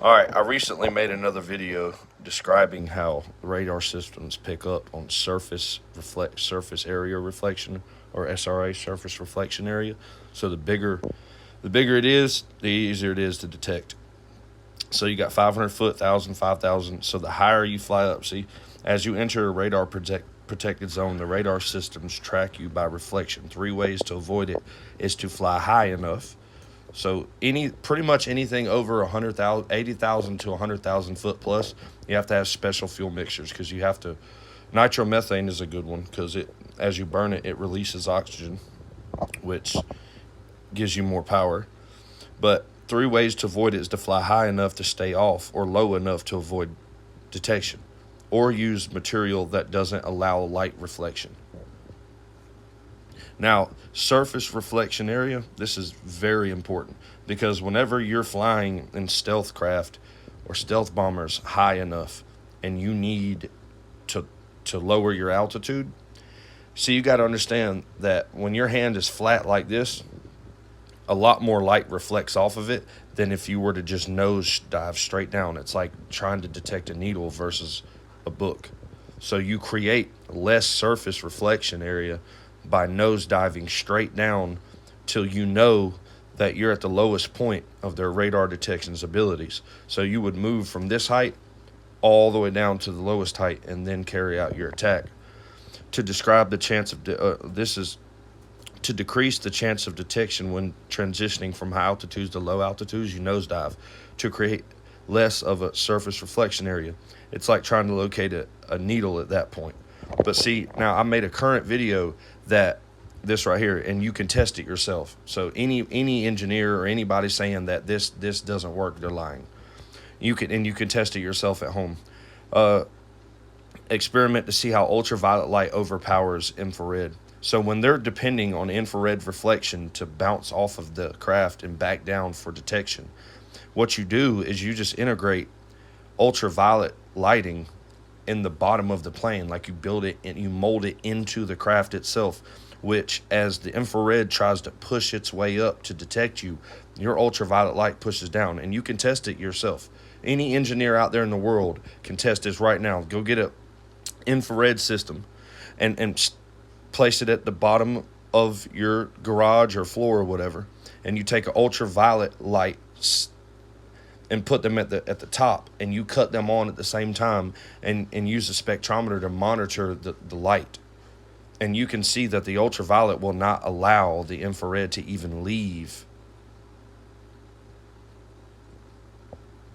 All right, I recently made another video describing how radar systems pick up on surface area reflection, or SRA, surface reflection area. So the bigger it is, the easier it is to detect. So you got 500 foot, 1,000, 5,000. So the higher you fly up, see, as you enter a protected zone, the radar systems track you by reflection. Three ways to avoid it is to fly high enough. So pretty much anything over 100,000, 80,000 to 100,000 foot plus, you have to have special fuel mixtures because you have to. Nitromethane is a good one because as you burn it, it releases oxygen, which gives you more power. But three ways to avoid it is to fly high enough to stay off, or low enough to avoid detection, or use material that doesn't allow light reflection. Now, surface reflection area, this is very important because whenever you're flying in stealth craft or stealth bombers high enough and you need to to lower your altitude, see, you got to understand that when your hand is flat like this, a lot more light reflects off of it than if you were to just nose dive straight down. It's like trying to detect a needle versus a book. So you create less surface reflection area by nose diving straight down till you know that you're at the lowest point of their radar detection's abilities. So you would move from this height all the way down to the lowest height and then carry out your attack. To describe the chance of this is to decrease the chance of detection when transitioning from high altitudes to low altitudes, you nosedive to create less of a surface reflection area. It's like trying to locate a needle at that point. But see, now I made a current video that this right here, and you can test it yourself. So any engineer or anybody saying that this doesn't work, they're lying. You can test it yourself at home. Uh, Experiment to see how ultraviolet light overpowers infrared. So when they're depending on infrared reflection to bounce off of the craft and back down for detection, what you do is you just integrate ultraviolet lighting in the bottom of the plane, like you build it and you mold it into the craft itself, which as the infrared tries to push its way up to detect you, your ultraviolet light pushes down. And you can test it yourself. Any engineer out there in the world can test this right now. Go get a infrared system and place it at the bottom of your garage or floor or whatever, and you take an ultraviolet light and put them at the top, and you cut them on at the same time, and use a spectrometer to monitor the light, and you can see that the ultraviolet will not allow the infrared to even leave